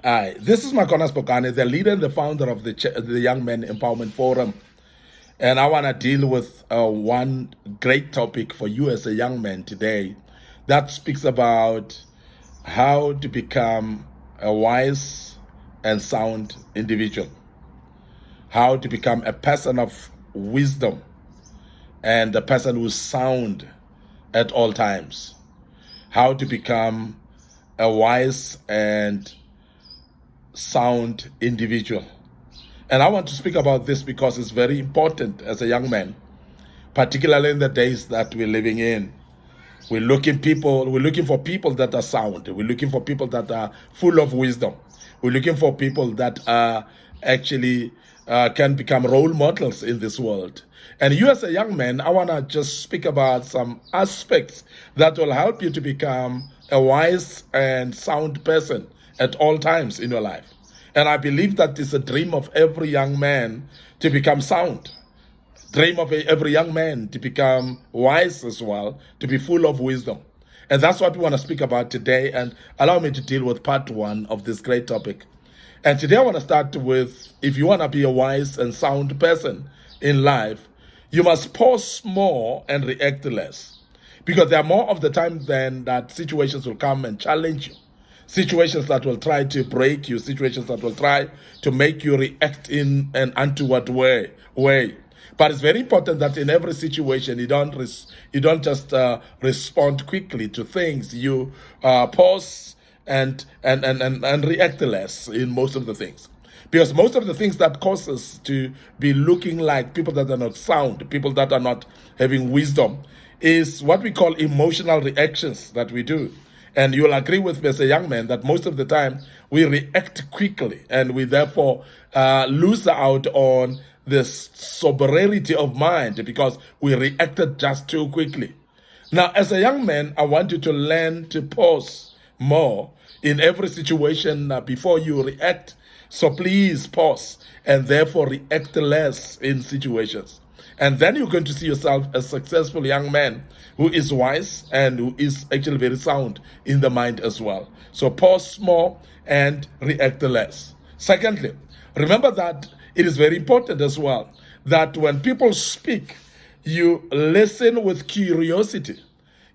Hi, this is Micornus, the leader and the founder of the Young Men Empowerment Forum. And I want to deal with one great topic for you as a young man today that speaks about how to become a wise and sound individual, how to become a person of wisdom and a person who's sound at all times, how to become a wise and sound individual. And I want to speak about this because it's very important as a young man, particularly in the days that we're living in. We're looking for people that are sound. We're looking for people that are full of wisdom. We're looking for people that are actually can become role models in this world. And you as a young man, I want to just speak about some aspects that will help you to become a wise and sound person at all times in your life. And I believe that it's a dream of every young man to become sound. Dream of every young man to become wise as well, to be full of wisdom. And that's what we want to speak about today. And allow me to deal with part one of this great topic. And today I want to start with, if you want to be a wise and sound person in life, you must pause more and react less. Because there are more of the time than that situations will come and challenge you. Situations that will try to break you, situations that will try to make you react in an untoward way. But it's very important that in every situation you don't just respond quickly to things. You pause and react less in most of the things. Because most of the things that cause us to be looking like people that are not sound, people that are not having wisdom, is what we call emotional reactions that we do. And you'll agree with me as a young man that most of the time we react quickly and we therefore lose out on this sobriety of mind because we reacted just too quickly. Now, as a young man, I want you to learn to pause more in every situation before you react. So please pause and therefore react less in situations. And then you're going to see yourself as a successful young man who is wise and who is actually very sound in the mind as well. So pause more and react less. Secondly, remember that it is very important as well that when people speak, you listen with curiosity.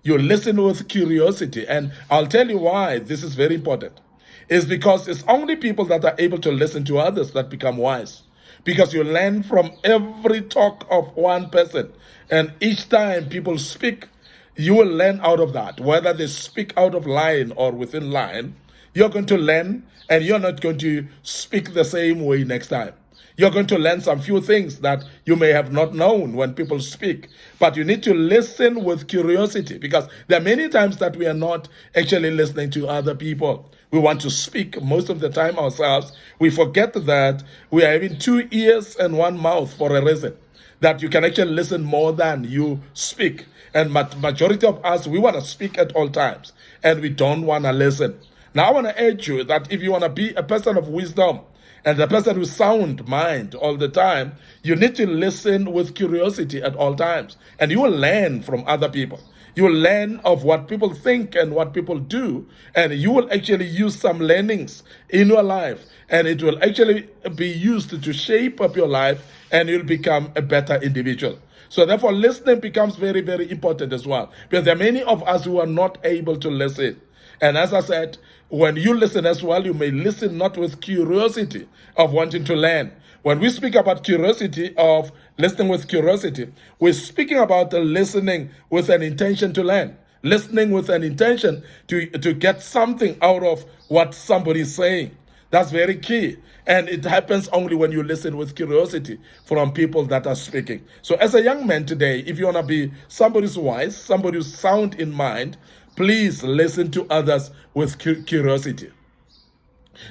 You listen with curiosity. And I'll tell you why this is very important. It's because it's only people that are able to listen to others that become wise. Because you learn from every talk of one person. And each time people speak, you will learn out of that. Whether they speak out of line or within line, you're going to learn and you're not going to speak the same way next time. You're going to learn some few things that you may have not known when people speak. But you need to listen with curiosity because there are many times that we are not actually listening to other people. We want to speak most of the time ourselves. We forget that we are having 2 ears and 1 mouth for a reason. That you can actually listen more than you speak. And majority of us, we want to speak at all times. And we don't want to listen. Now I want to urge you that if you want to be a person of wisdom, and the person with sound mind all the time, you need to listen with curiosity at all times. And you will learn from other people. You will learn of what people think and what people do. And you will actually use some learnings in your life. And it will actually be used to shape up your life and you'll become a better individual. So therefore, listening becomes very, very important as well. Because there are many of us who are not able to listen. And as I said, when you listen as well, you may listen not with curiosity of wanting to learn. When we speak about curiosity of listening with curiosity, we're speaking about listening with an intention to learn. Listening with an intention to get something out of what somebody is saying. That's very key. And it happens only when you listen with curiosity from people that are speaking. So as a young man today, if you want to be somebody who's wise, somebody who's sound in mind, please listen to others with curiosity.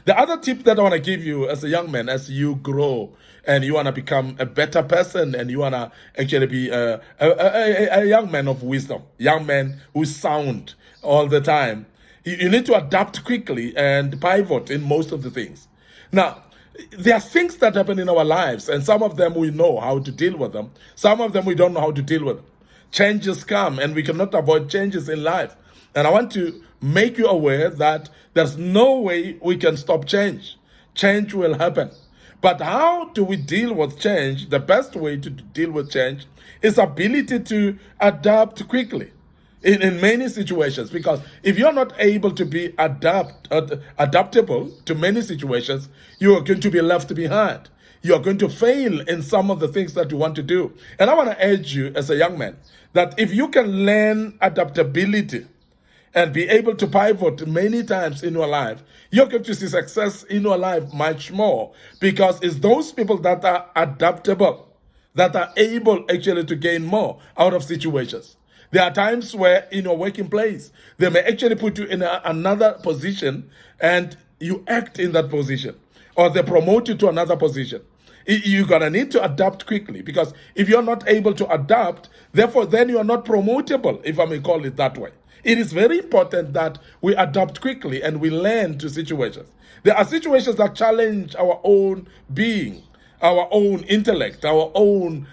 The other tip that I want to give you as a young man, as you grow and you want to become a better person and you want to actually be a young man of wisdom, young man who's sound all the time, you need to adapt quickly and pivot in most of the things. Now, there are things that happen in our lives, and some of them we know how to deal with them. Some of them we don't know how to deal with them. Changes come, and we cannot avoid changes in life. And I want to make you aware that there's no way we can stop change. Change will happen. But how do we deal with change? The best way to deal with change is ability to adapt quickly in many situations. Because if you're not able to be adaptable to many situations, you are going to be left behind. You are going to fail in some of the things that you want to do. And I want to urge you as a young man that if you can learn adaptability and be able to pivot many times in your life, you're going to see success in your life much more, because it's those people that are adaptable that are able actually to gain more out of situations. There are times where in your working place, they may actually put you in another position and you act in that position, or they promote you to another position. You're going to need to adapt quickly, because if you're not able to adapt, therefore then you are not promotable, if I may call it that way. It is very important that we adapt quickly and we learn to situations. There are situations that challenge our own being, our own intellect, our own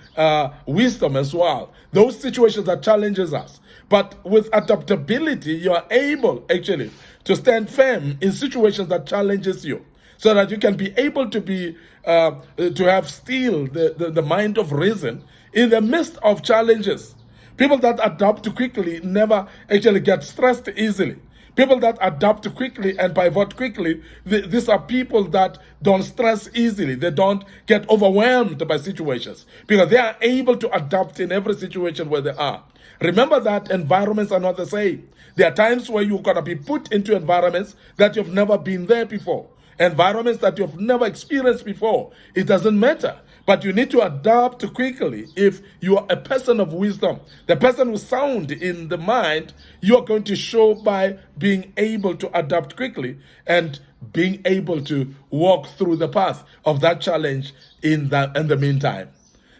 wisdom as well. Those situations that challenges us. But with adaptability, you are able actually to stand firm in situations that challenges you, so that you can be able to be to have still the mind of reason in the midst of challenges. People that adapt quickly never actually get stressed easily. People that adapt quickly and pivot quickly, these are people that don't stress easily. They don't get overwhelmed by situations, because they are able to adapt in every situation where they are. Remember that environments are not the same. There are times where you're going to be put into environments that you've never been there before, environments that you've never experienced before. It doesn't matter. But you need to adapt quickly. If you are a person of wisdom, the person who's sound in the mind, you're going to show by being able to adapt quickly and being able to walk through the path of that challenge in the meantime.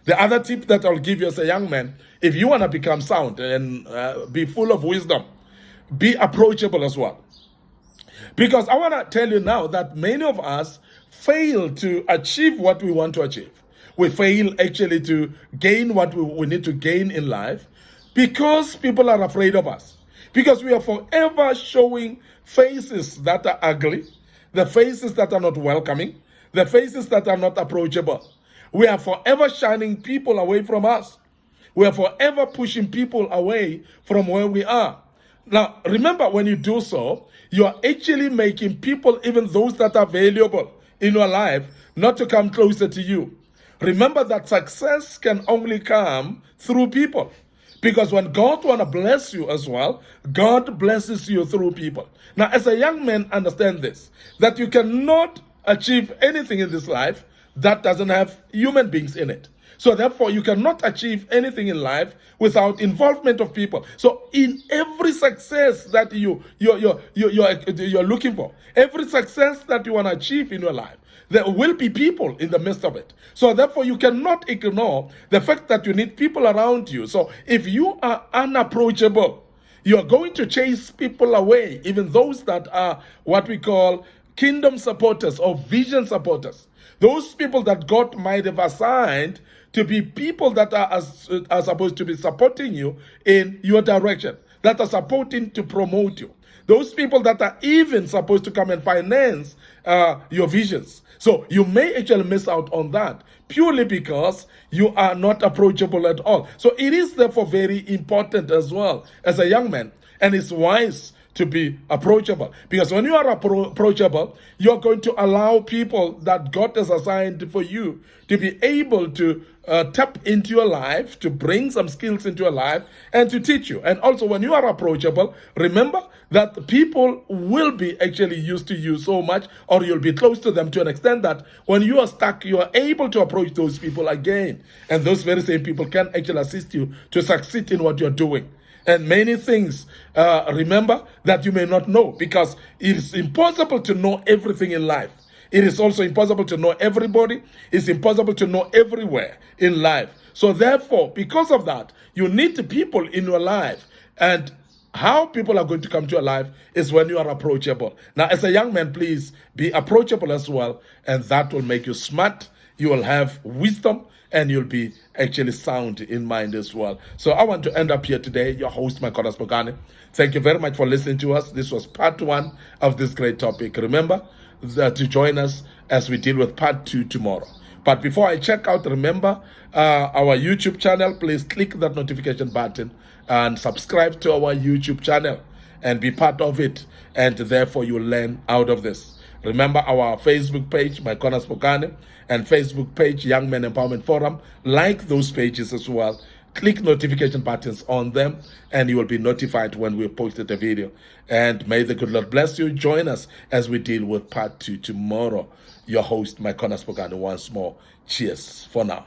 The other tip that I'll give you as a young man, if you want to become sound and be full of wisdom, be approachable as well. Because I want to tell you now that many of us fail to achieve what we want to achieve. We fail actually to gain what we need to gain in life, because people are afraid of us. Because we are forever showing faces that are ugly, the faces that are not welcoming, the faces that are not approachable. We are forever shining people away from us. We are forever pushing people away from where we are. Now, remember, when you do so, you are actually making people, even those that are valuable in your life, not to come closer to you. Remember that success can only come through people. Because when God wants to bless you as well, God blesses you through people. Now, as a young man, understand this, that you cannot achieve anything in this life that doesn't have human beings in it. So therefore, you cannot achieve anything in life without involvement of people. So in every success that you're looking for, every success that you want to achieve in your life, there will be people in the midst of it. So therefore, you cannot ignore the fact that you need people around you. So if you are unapproachable, you are going to chase people away, even those that are what we call kingdom supporters or vision supporters. Those people that God might have assigned to be people that are supposed to be supporting you in your direction, that are supporting to promote you. Those people that are even supposed to come and finance your visions. So you may actually miss out on that purely because you are not approachable at all. So it is therefore very important as well as a young man, and it's wise to be approachable. Because when you are approachable, you're going to allow people that God has assigned for you to be able to tap into your life, to bring some skills into your life, and to teach you. And also, when you are approachable, remember that people will be actually used to you so much, or you'll be close to them to an extent that when you are stuck, you are able to approach those people again. And those very same people can actually assist you to succeed in what you're doing. And many things, remember, that you may not know, because it is impossible to know everything in life. It is also impossible to know everybody. It's impossible to know everywhere in life. So therefore, because of that, you need the people in your life. And how people are going to come to your life is when you are approachable. Now, as a young man, please be approachable as well. And that will make you smart you will have wisdom, and you'll be actually sound in mind as well. So I want to end up here today. Your host, Micornus Phokane. Thank you very much for listening to us. This was part 1 of this great topic. Remember to join us as we deal with part 2 tomorrow. But before I check out, remember our YouTube channel. Please click that notification button and subscribe to our YouTube channel and be part of it. And therefore, you'll learn out of this. Remember our Facebook page, Micornus Phokane, and Facebook page, Young Men Empowerment Forum. Like those pages as well. Click notification buttons on them, and you will be notified when we posted a video. And may the good Lord bless you. Join us as we deal with part 2 tomorrow. Your host, Micornus Phokane, once more. Cheers for now.